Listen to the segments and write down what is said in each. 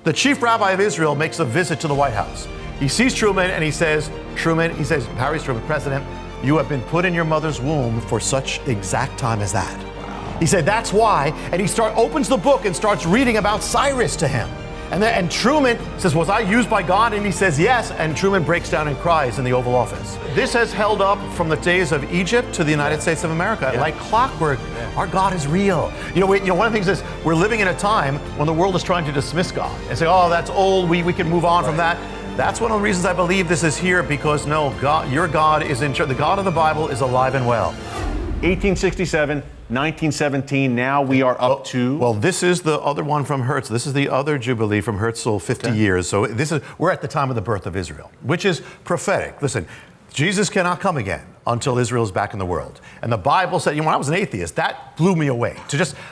The chief rabbi of Israel makes a visit to the White House. He sees Truman and he says, Harry Truman, President, you have been put in your mother's womb for such exact time as that. Wow. He said, that's why. And he opens the book and starts reading about Cyrus to him. And Truman says, was I used by God? And he says, yes. And Truman breaks down and cries in the Oval Office. This has held up from the days of Egypt to the United States of America. Yeah. Like clockwork, our God is real. One of the things is we're living in a time when the world is trying to dismiss God and say, oh, that's old, we can move on from that. That's one of the reasons I believe this is here, because no, God, your God is in charge. The God of the Bible is alive and well. 1867, 1917, now we are up to... Well, this is the other one from Herzl. This is the other Jubilee from Herzl, 50 years. So we're at the time of the birth of Israel, which is prophetic. Listen, Jesus cannot come again until Israel is back in the world. And the Bible said, when I was an atheist, that blew me away.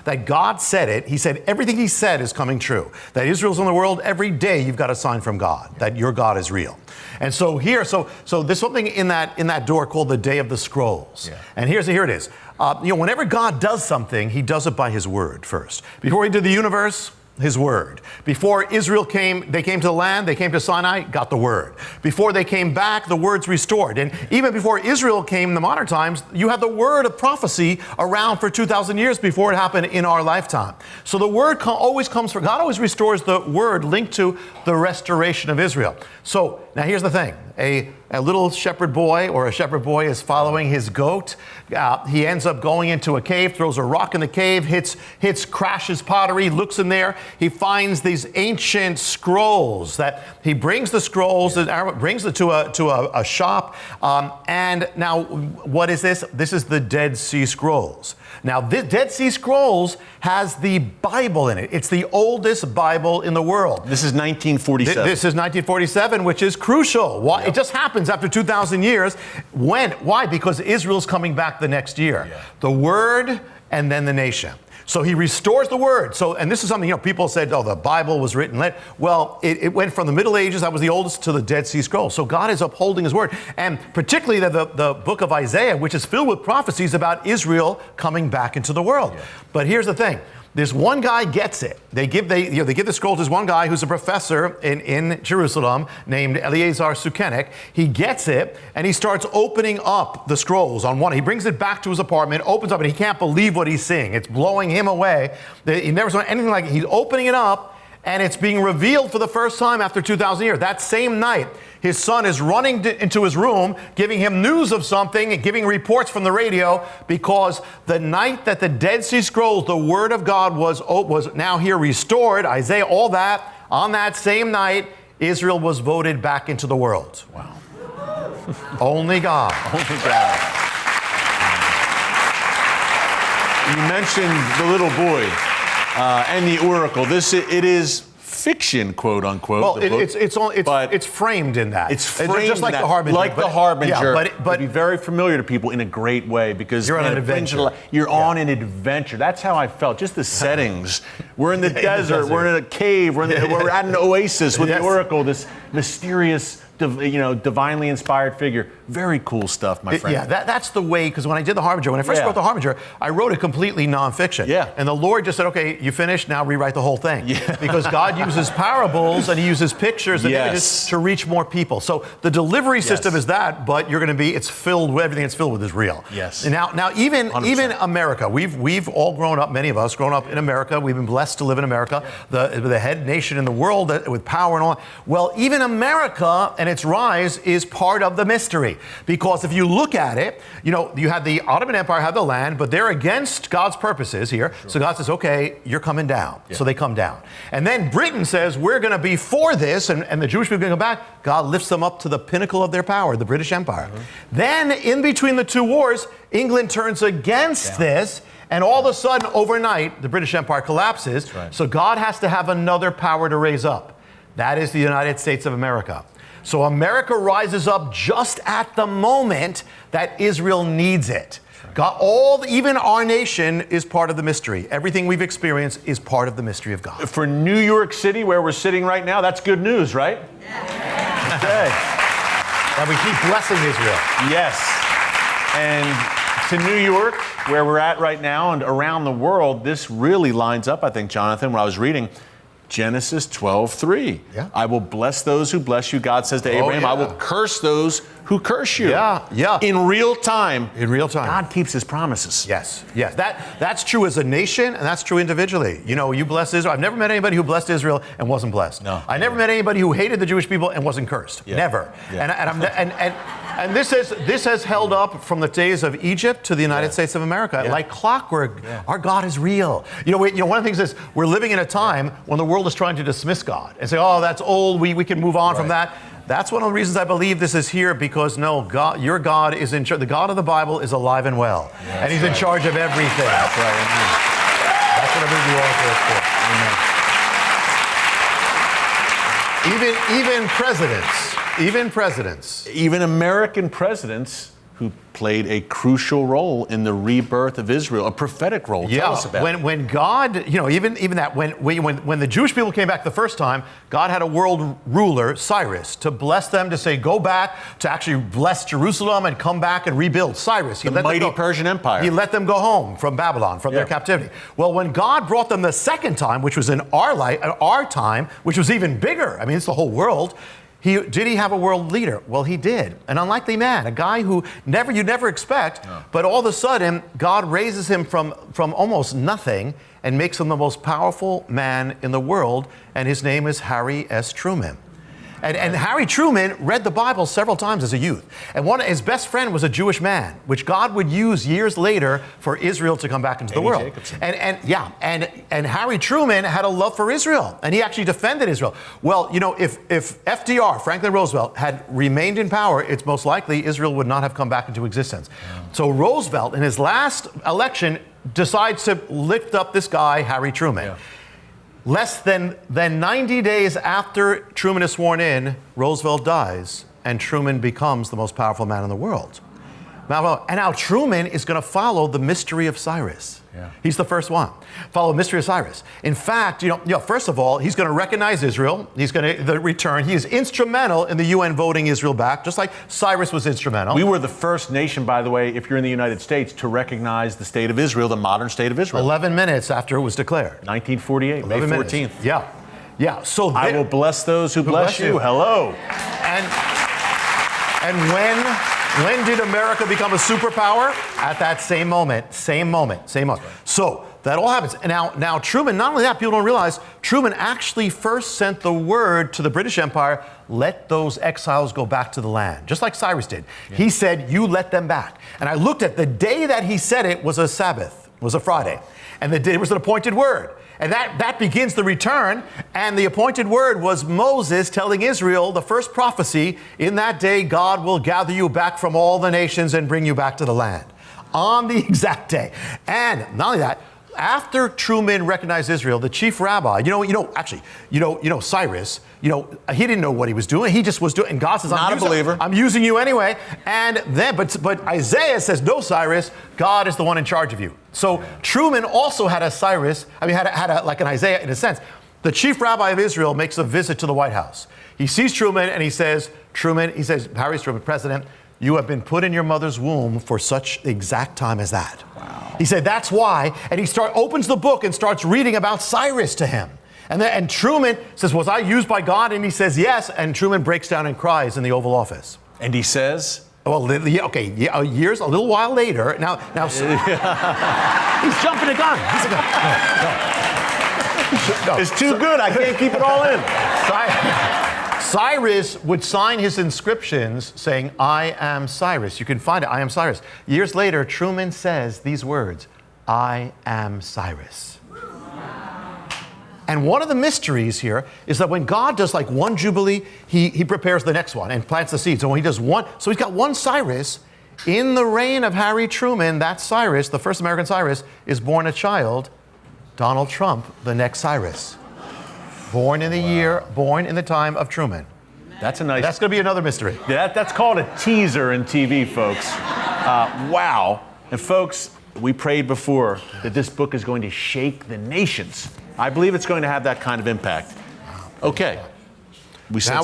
That God said it, he said everything he said is coming true. That Israel's in the world, every day you've got a sign from God, that your God is real. And so here, so there's something in that door called the Day of the Scrolls. Yeah. And here it is. Whenever God does something, he does it by his word first. Before he did the universe, his word. Before Israel they came to the land, they came to Sinai, got the word. Before they came back, the word's restored. And even before Israel came in the modern times, you have the word of prophecy around for 2,000 years before it happened in our lifetime. So the word always comes from, God always restores the word linked to the restoration of Israel. So now here's the thing. A little shepherd boy or a shepherd boy is following his goat. He ends up going into a cave, throws a rock in the cave, crashes pottery, looks in there. He finds these ancient scrolls that he brings the scrolls, brings it to a shop. And now what is this? This is the Dead Sea Scrolls. Now, this Dead Sea Scrolls has the Bible in it. It's the oldest Bible in the world. This is 1947. This is 1947, which is crucial. Why? Yep. It just happens after 2,000 years. Why? Because Israel's coming back the next year. Yeah. The Word and then the nation. So he restores the word. And this is something, people said, oh, the Bible was written late. Well, it went from the Middle Ages, that was the oldest, to the Dead Sea Scrolls. So God is upholding his word. And particularly the book of Isaiah, which is filled with prophecies about Israel coming back into the world. Yeah. But here's the thing. This one guy gets it. They give the scroll to this one guy who's a professor in Jerusalem named Eliezer Sukenik. He gets it and he starts opening up the scrolls on one. He brings it back to his apartment, opens up, and he can't believe what he's seeing. It's blowing him away. He never saw anything like it. He's opening it up, and it's being revealed for the first time after 2,000 years. That same night, his son is running into his room, giving him news of something, and giving reports from the radio, because the night that the Dead Sea Scrolls, the Word of God, was now here restored, Isaiah, all that, on that same night, Israel was voted back into the world. Wow. Only God. Only God. You mentioned the little boy. And the oracle. It is fiction, quote unquote. Well, it's framed in that. It's framed just like the Harbinger. Like the Harbinger. Yeah, but be very familiar to people in a great way, because you're on an adventure. You're on an adventure. That's how I felt. Just the settings. We're in the desert. We're in a cave. We're at an oasis with the oracle. This mysterious, divinely inspired figure. Very cool stuff, my friend. Yeah, that's the way, because when I did the Harbinger, when I first wrote the Harbinger, I wrote it completely nonfiction. Yeah. And the Lord just said, okay, you finished, now rewrite the whole thing. Yeah. Because God uses parables and he uses pictures and images to reach more people. So the delivery system is that, but it's filled with, everything it's filled with is real. Yes. And now even America, we've all grown up, many of us grown up in America. We've been blessed to live in America, the head nation in the world with power and all. Well, even America and its rise is part of the mystery. Because if you look at it, you had the Ottoman Empire, had the land, but they're against God's purposes here. Sure. So God says, okay, you're coming down. Yeah. So they come down. And then Britain says, we're going to be for this, and the Jewish people are going to come back. God lifts them up to the pinnacle of their power, the British Empire. Mm-hmm. Then, in between the two wars, England turns against this, and all of a sudden, overnight, the British Empire collapses. Right. So God has to have another power to raise up. That is the United States of America. So America rises up just at the moment that Israel needs it. God, even our nation is part of the mystery. Everything we've experienced is part of the mystery of God. For New York City, where we're sitting right now, that's good news, right? Yeah. Okay. That we keep blessing Israel. Yes. And to New York, where we're at right now, and around the world, this really lines up, I think, Jonathan, when I was reading. Genesis 12:3. Yeah. I will bless those who bless you. God says to Abraham, yeah. I will curse those who curse you. Yeah. In real time. In real time. God keeps his promises. Yes. That's true as a nation, and that's true individually. You bless Israel. I've never met anybody who blessed Israel and wasn't blessed. No. I never met anybody who hated the Jewish people and wasn't cursed. Yeah. Never. Yeah. And this has held up from the days of Egypt to the United States of America like clockwork. Yeah. Our God is real. One of the things is we're living in a time when the world is trying to dismiss God and say, oh, that's old. We can move on from that. That's one of the reasons I believe this is here, because God, your God is in charge. The God of the Bible is alive and well, and He's in charge of everything. That's right. Amen. That's what I believe you all for. Even presidents, even American presidents who played a crucial role in the rebirth of Israel, a prophetic role. Tell us about it. When God, even that, when the Jewish people came back the first time, God had a world ruler, Cyrus, to bless them, to say, go back, to actually bless Jerusalem and come back and rebuild. Cyrus. The mighty Persian Empire. He let them go home from Babylon, from their captivity. Well, when God brought them the second time, which was in our time, which was even bigger, I mean, it's the whole world. Did he have a world leader? Well, he did. An unlikely man, a guy who you'd never expect, but all of a sudden, God raises him from almost nothing and makes him the most powerful man in the world, and his name is Harry S. Truman. And Harry Truman read the Bible several times as a youth. And his best friend was a Jewish man, which God would use years later for Israel to come back into the world. Jacobson. And Harry Truman had a love for Israel, and he actually defended Israel. Well, if FDR, Franklin Roosevelt, had remained in power, it's most likely Israel would not have come back into existence. So Roosevelt, in his last election, decides to lift up this guy, Harry Truman. Yeah. Less than 90 days after Truman is sworn in, Roosevelt dies, and Truman becomes the most powerful man in the world. And now Truman is going to follow the mystery of Cyrus. Yeah. He's the first one. Follow the mystery of Cyrus. In fact, first of all, he's going to recognize Israel. He's going to return. He is instrumental in the UN voting Israel back, just like Cyrus was instrumental. We were the first nation, by the way, if you're in the United States, to recognize the state of Israel, the modern state of Israel. 11 minutes after it was declared. 1948, May 14th. Minutes. Yeah. So I will bless those who bless you. Hello. And when did America become a superpower? At that same moment. So that all happens. And now Truman, not only that, people don't realize, Truman actually first sent the word to the British Empire, let those exiles go back to the land, just like Cyrus did. Yeah. He said, you let them back. And I looked at the day that he said it was a Sabbath, was a Friday. And it was an appointed word. And that begins the return. And the appointed word was Moses telling Israel, the first prophecy, in that day, God will gather you back from all the nations and bring you back to the land. On the exact day. And not only that, after Truman recognized Israel, the chief rabbi, Cyrus, he didn't know what he was doing. He just was doing, and God says, not a believer. I'm using you anyway. And then, but Isaiah says, no, Cyrus, God is the one in charge of you. So Truman also had a Cyrus, had like an Isaiah in a sense. The chief rabbi of Israel makes a visit to the White House. He sees Truman and he says, Harry Truman, President, you have been put in your mother's womb for such exact time as that. Wow. He said, that's why. And he opens the book and starts reading about Cyrus to him. And Truman says, was I used by God? And he says, yes. And Truman breaks down and cries in the Oval Office. And he says? Well, a little while later. Now he's jumping the gun. He's like, no. It's too good. I can't keep it all in. Cyrus would sign his inscriptions saying, I am Cyrus. You can find it, I am Cyrus. Years later, Truman says these words, I am Cyrus. And one of the mysteries here is that when God does like one Jubilee, he prepares the next one and plants the seed. So when he does one, so he's got one Cyrus. In the reign of Harry Truman, that Cyrus, the first American Cyrus, is born a child, Donald Trump, the next Cyrus. Born in the time of Truman. That's going to be another mystery. That's called a teaser in TV, folks. Wow. And folks, we prayed before that this book is going to shake the nations. I believe it's going to have that kind of impact. Okay. So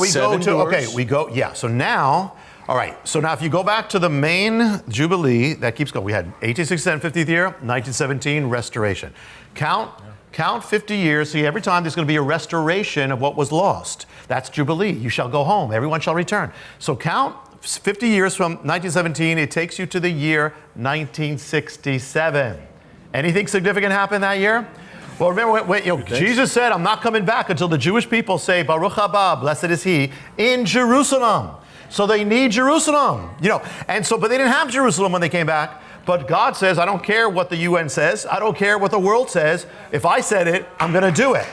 now, all right. So now if you go back to the main Jubilee, that keeps going. We had 1867, 50th year, 1917, restoration. Count Count 50 years. See, every time there's going to be a restoration of what was lost. That's Jubilee. You shall go home. Everyone shall return. So count 50 years from 1917. It takes you to the year 1967. Anything significant happen that year? Well, remember when Jesus said, I'm not coming back until the Jewish people say, Baruch haba, blessed is he, in Jerusalem. So they need Jerusalem, and so, but they didn't have Jerusalem when they came back. But God says, I don't care what the UN says. I don't care what the world says. If I said it, I'm going to do it.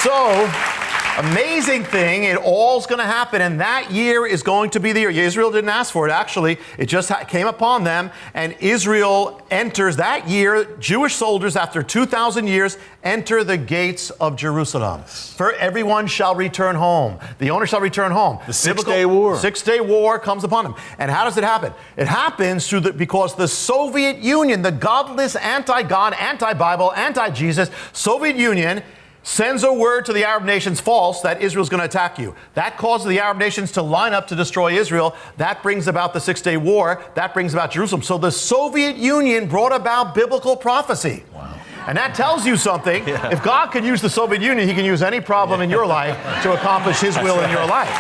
So, amazing thing, it all's going to happen, and that year is going to be the year. Israel didn't ask for it, actually. It just came upon them, and Israel enters that year. Jewish soldiers, after 2,000 years, enter the gates of Jerusalem. For everyone shall return home. The owner shall return home. The Six-Day War. Six-Day War comes upon them. And how does it happen? It happens because the Soviet Union, the godless, anti-God, anti-Bible, anti-Jesus Soviet Union, sends a word to the Arab nations false that Israel's going to attack you. That causes the Arab nations to line up to destroy Israel. That brings about the Six-Day War. That brings about Jerusalem. So the Soviet Union brought about biblical prophecy. Wow. And that tells you something. Yeah. If God can use the Soviet Union, he can use any problem in your life to accomplish his will in your life.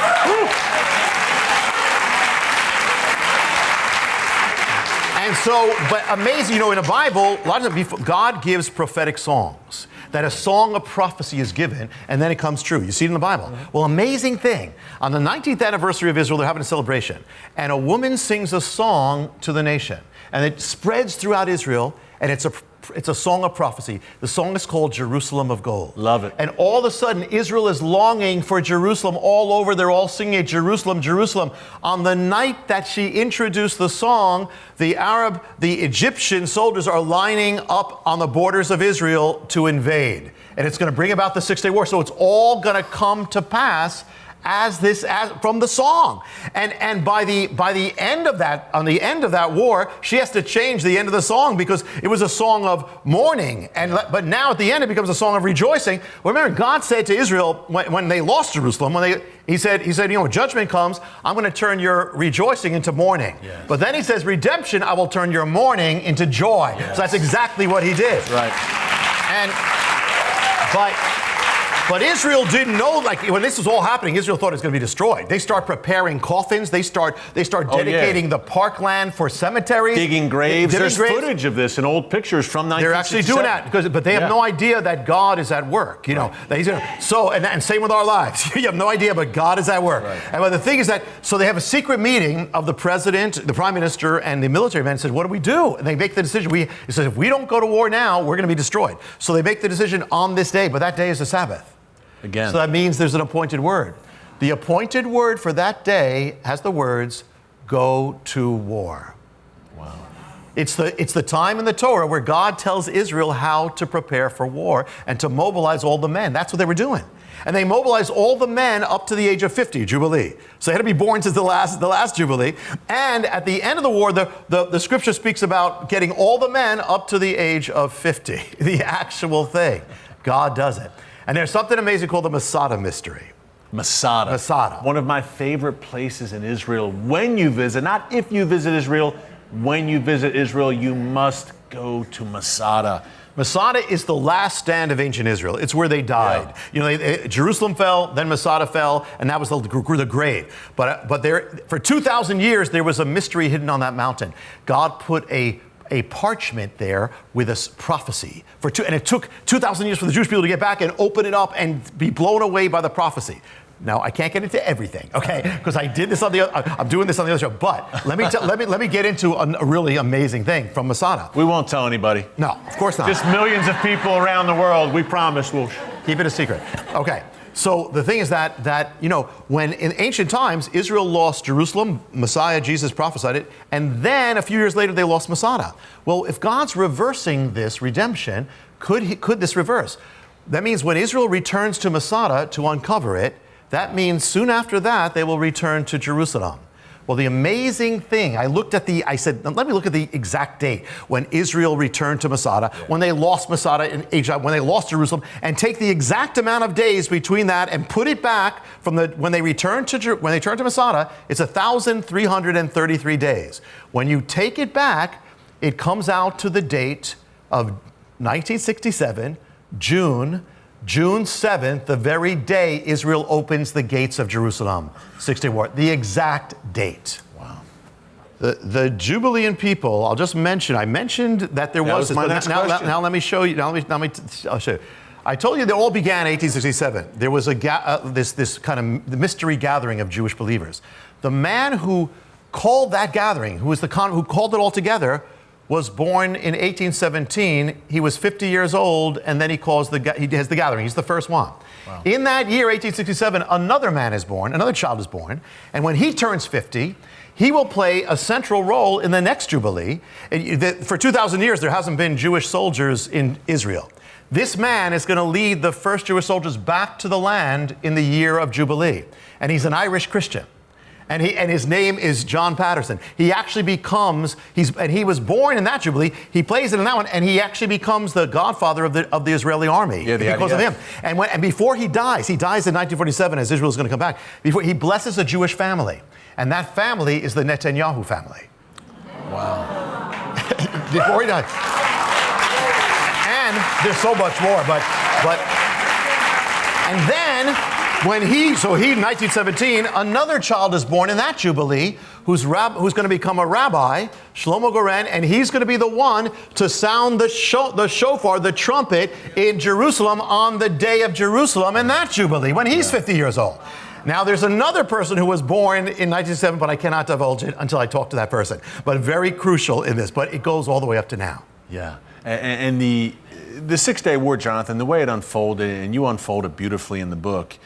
And so, but amazing, in the Bible, a lot of times God gives prophetic songs. That a song of prophecy is given, and then it comes true. You see it in the Bible. Mm-hmm. Well, amazing thing. On the 19th anniversary of Israel, they're having a celebration. And a woman sings a song to the nation. And it spreads throughout Israel, and it's a song of prophecy. The song is called Jerusalem of Gold. Love it. And all of a sudden, Israel is longing for Jerusalem all over. They're all singing it, Jerusalem, Jerusalem. On the night that she introduced the song, the Egyptian soldiers are lining up on the borders of Israel to invade. And it's going to bring about the Six-Day War. So it's all going to come to pass as from the song. And by the end of that, on the end of that war, she has to change the end of the song because it was a song of mourning. But now at the end it becomes a song of rejoicing. Well, remember, God said to Israel when they lost Jerusalem, he said, judgment comes, I'm going to turn your rejoicing into mourning. Yes. But then he says, redemption, I will turn your mourning into joy. Yes. So that's exactly what he did. Right. But Israel didn't know, when this was all happening, Israel thought it was going to be destroyed. They start preparing coffins. They start dedicating the parkland for cemeteries. Digging graves. There's footage of this in old pictures from 1967. They're actually doing that, but they have no idea that God is at work. And same with our lives. You have no idea, but God is at work. Right. And the thing is that, so they have a secret meeting of the president, the prime minister, and the military men. Said, what do we do? And they make the decision. He says, if we don't go to war now, we're going to be destroyed. So they make the decision on this day, but that day is the Sabbath. Again. So that means there's an appointed word. The appointed word for that day has the words, go to war. Wow. It's the time in the Torah where God tells Israel how to prepare for war and to mobilize all the men. That's what they were doing. And they mobilized all the men up to the age of 50, Jubilee. So they had to be born since the last Jubilee. And at the end of the war, the scripture speaks about getting all the men up to the age of 50, the actual thing. God does it. And there's something amazing called the Masada Mystery. Masada. One of my favorite places in Israel. When you visit, not if you visit Israel, when you visit Israel, you must go to Masada. Masada is the last stand of ancient Israel. It's where they died. Yeah. Jerusalem fell, then Masada fell, and that was the grave. But there, for 2,000 years, there was a mystery hidden on that mountain. God put a parchment there with a prophecy. And it took 2,000 years for the Jewish people to get back and open it up and be blown away by the prophecy. Now, I can't get into everything, okay? Because I'm doing this on the other show. But let me get into a really amazing thing from Masada. We won't tell anybody. No, of course not. Just millions of people around the world. We promise we'll keep it a secret. Okay. So the thing is that when in ancient times, Israel lost Jerusalem, Messiah, Jesus prophesied it, and then a few years later they lost Masada. Well, if God's reversing this redemption, could this reverse? That means when Israel returns to Masada to uncover it, that means soon after that they will return to Jerusalem. Well, the amazing thing, I said, let me look at the exact date when Israel returned to Masada, when they lost Masada in Asia, when they lost Jerusalem, and take the exact amount of days between that and put it back from when they returned to Masada, it's 1,333 days. When you take it back, it comes out to the date of 1967, June 7th, the very day Israel opens the gates of Jerusalem. 6-day war, the exact date. Wow. The Jubilean people, I'll just mention, I mentioned that there was my next question. Now let me show you, I'll show you. I told you they all began in 1867. There was this kind of mystery gathering of Jewish believers. The man who called that gathering, who called it all together, was born in 1817. He was 50 years old, and then he has the gathering. He's the first one. Wow. In that year, 1867, another man is born, another child is born, and when he turns 50, he will play a central role in the next Jubilee. For 2,000 years, there hasn't been Jewish soldiers in Israel. This man is going to lead the first Jewish soldiers back to the land in the year of Jubilee. And he's an Irish Christian. And his name is John Patterson. He actually becomes, he was born in that Jubilee. He plays it in that one, and he actually becomes the godfather of the Israeli army because of him. And before he dies in 1947, as Israel is going to come back, before he blesses a Jewish family. And that family is the Netanyahu family. Wow. Before he dies. And there's so much more, and then in 1917, another child is born in that Jubilee who's going to become a rabbi, Shlomo Goren, and he's going to be the one to sound the shofar, the trumpet, in Jerusalem on the day of Jerusalem in that Jubilee when he's 50 years old. Now, there's another person who was born in 1907, but I cannot divulge it until I talk to that person. But very crucial in this, but it goes all the way up to now. Yeah, and the 6-day war, Jonathan, the way it unfolded, and you unfold it beautifully in the book,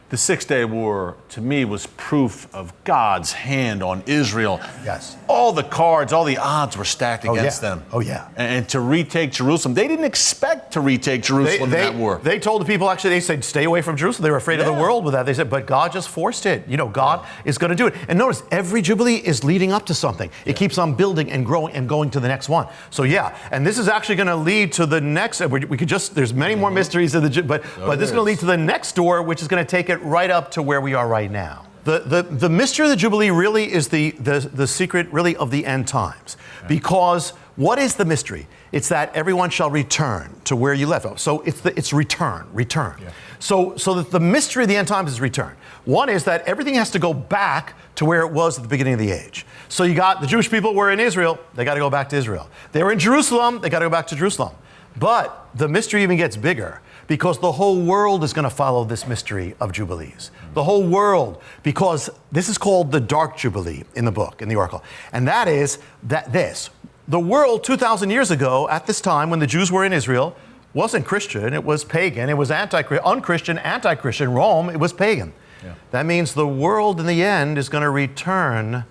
the 6-day war, to me, was proof of God's hand on Israel. Yes. All the cards, all the odds were stacked against them. Oh, yeah. And to retake Jerusalem, they didn't expect to retake Jerusalem in that war. They told the people, actually, they said, stay away from Jerusalem. They were afraid of the world with that. They said, but God just forced it. God is going to do it. And notice, every Jubilee is leading up to something. It keeps on building and growing and going to the next one. So, and this is actually going to lead to the next, there's many more mysteries, but this is going to lead to the next door, which is going to take it right up to where we are right now. The mystery of the Jubilee really is the secret really of the end times. Because what is the mystery? It's that everyone shall return to where you left off. So it's return. Yeah. So that the mystery of the end times is return. One is that everything has to go back to where it was at the beginning of the age. So you got the Jewish people were in Israel, they got to go back to Israel. They were in Jerusalem, they got to go back to Jerusalem. But the mystery even gets bigger, because the whole world is going to follow this mystery of Jubilees. The whole world, because this is called the Dark Jubilee in the book, in the Oracle. And that is the world 2,000 years ago, at this time when the Jews were in Israel, wasn't Christian, it was pagan, it was unchristian, anti-Christian. Rome, it was pagan. Yeah. That means the world in the end is going to return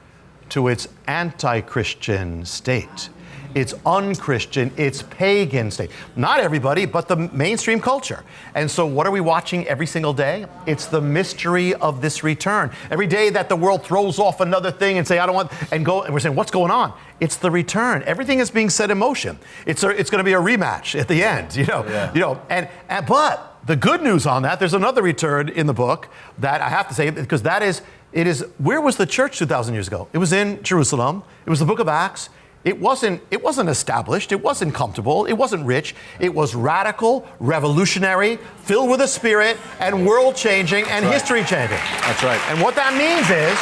to its anti-Christian state. It's unchristian, it's pagan state. Not everybody, but the mainstream culture. And so what are we watching every single day? It's the mystery of this return. Every day that the world throws off another thing and say, I don't want, and we're saying, what's going on? It's the return. Everything is being set in motion. It's going to be a rematch at the end, but the good news on that, there's another return in the book that I have to say, because it is, where was the church 2,000 years ago? It was in Jerusalem. It was the book of Acts. It wasn't established, it wasn't comfortable, it wasn't rich. It was radical, revolutionary, filled with the Spirit, and world-changing and history-changing. That's right. And what that means is,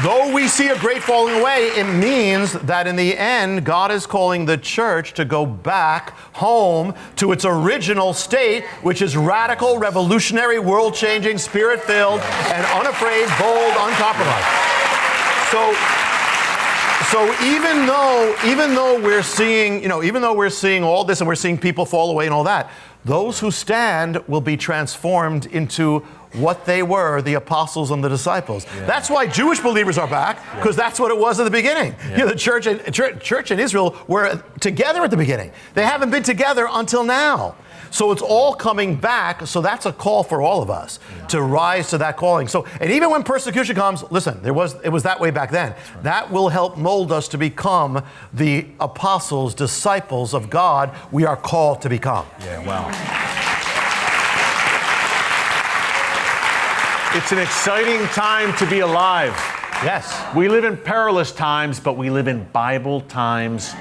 though we see a great falling away, it means that in the end, God is calling the church to go back home to its original state, which is radical, revolutionary, world-changing, Spirit-filled, and unafraid, bold, uncompromised. So even though we're seeing all this and we're seeing people fall away and all that, those who stand will be transformed into what they were, the apostles and the disciples. Yeah. That's why Jewish believers are back, because that's what it was at the beginning. Yeah. The church and Israel were together at the beginning. They haven't been together until now. So it's all coming back. So that's a call for all of us to rise to that calling. So, and even when persecution comes, listen, it was that way back then. Right. That will help mold us to become the apostles, disciples of God we are called to become. Yeah, wow. It's an exciting time to be alive. Yes. We live in perilous times, but we live in Bible times.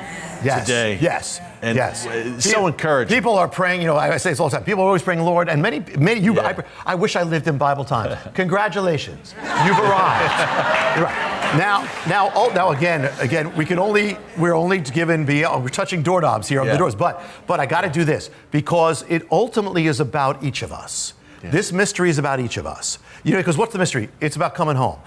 Yes. today. Yes. And yes. It's so encouraging. People are praying, I say this all the time, people are always praying, Lord, and many you, I wish I lived in Bible times. Congratulations. You've arrived. You're right. Now again, we're only given we're touching doorknobs here of the doors, but I got to do this because it ultimately is about each of us. Yeah. This mystery is about each of us. Because what's the mystery? It's about coming home.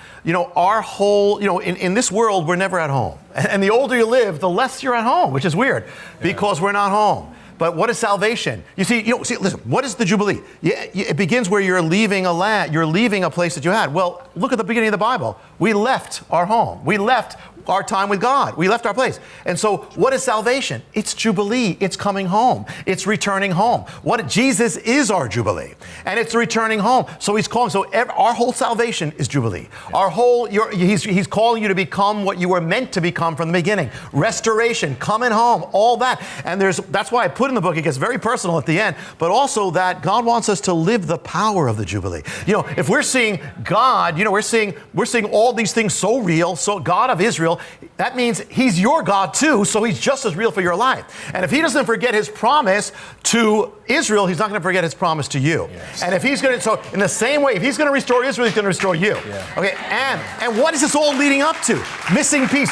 Our whole, in this world, we're never at home. And the older you live, the less you're at home, which is weird because we're not home. But what is salvation? Listen, what is the Jubilee? It begins where you're leaving a land, you're leaving a place that you had. Well, look at the beginning of the Bible. We left our home. We left our time with God. We left our place. And so what is salvation? It's Jubilee. It's coming home. It's returning home. Jesus is our Jubilee. And it's returning home. So he's calling. So our whole salvation is Jubilee. Our whole, he's calling you to become what you were meant to become from the beginning. Restoration, coming home, all that. And that's why I put in the book, it gets very personal at the end, but also that God wants us to live the power of the Jubilee. If we're seeing God, we're seeing all these things so real, so God of Israel, that means he's your God too, so he's just as real for your life. And if he doesn't forget his promise to Israel, he's not going to forget his promise to you. Yes. And if he's going to, so in the same way, if he's going to restore Israel, he's going to restore you. Yeah. Okay, and what is this all leading up to? Missing piece.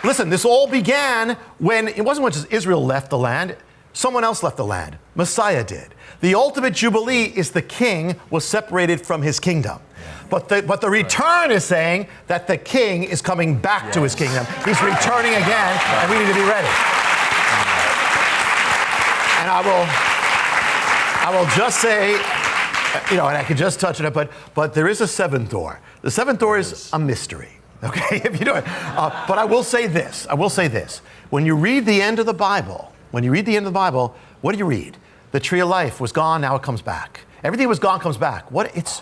Listen, this all began when, it wasn't when just Israel left the land, someone else left the land. Messiah did. The ultimate Jubilee is the king was separated from his kingdom. But the return is saying that the king is coming back to his kingdom. He's returning again, and we need to be ready. And I will just say, and I could just touch on it, but there is a seventh door. The seventh door is a mystery. Okay, if you know it. But I will say this. When you read the end of the Bible, what do you read? The tree of life was gone, now it comes back. Everything that was gone comes back.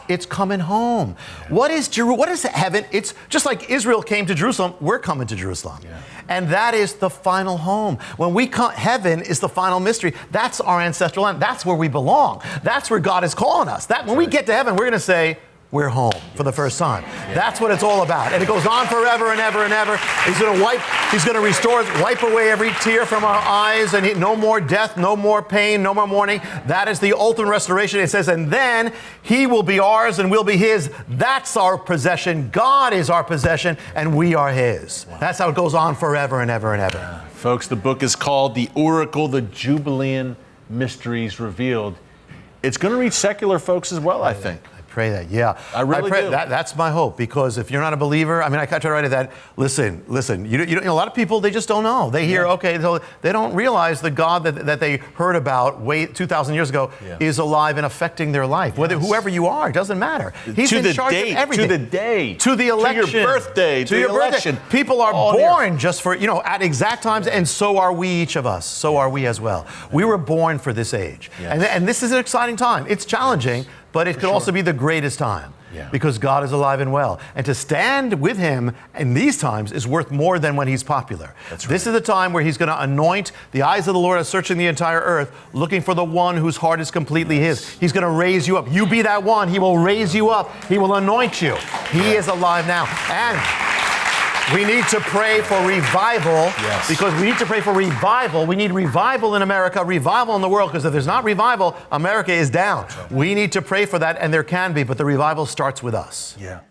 It's coming home. Yeah. What is heaven? It's just like Israel came to Jerusalem, we're coming to Jerusalem. Yeah. And that is the final home. When we come, heaven is the final mystery. That's our ancestral land. That's where we belong. That's where God is calling us. When we get to heaven, we're going to say, we're home for the first time. Yeah. That's what it's all about. And it goes on forever and ever and ever. He's going to restore, wipe away every tear from our eyes, and no more death, no more pain, no more mourning. That is the ultimate restoration. It says, and then he will be ours and we'll be his. That's our possession. God is our possession and we are his. Wow. That's how it goes on forever and ever and ever. Folks, the book is called The Oracle, the Jubilean Mysteries Revealed. It's going to reach secular folks as well, I think. Pray that, yeah. I really pray do. That's my hope, because if you're not a believer, I try to write it that, listen, a lot of people, they just don't know. They hear, so they don't realize the God that they heard about 2,000 years ago is alive and affecting their life. Whoever you are, it doesn't matter. He's in charge of everything. To the day. To the election. To your birthday. To your election. People are born just for, at exact times, and so are we, each of us. So are we as well. We were born for this age. Yes. And this is an exciting time. It's challenging. Yes. But it could also be the greatest time because God is alive and well. And to stand with him in these times is worth more than when he's popular. That's right. This is the time where he's going to anoint. The eyes of the Lord are searching the entire earth, looking for the one whose heart is completely his. He's going to raise you up. You be that one. He will raise you up. He will anoint you. He is alive now. And we need to pray for revival because we need to pray for revival. We need revival in America, revival in the world, because if there's not revival, America is down. Right. We need to pray for that, and there can be, but the revival starts with us. Yeah.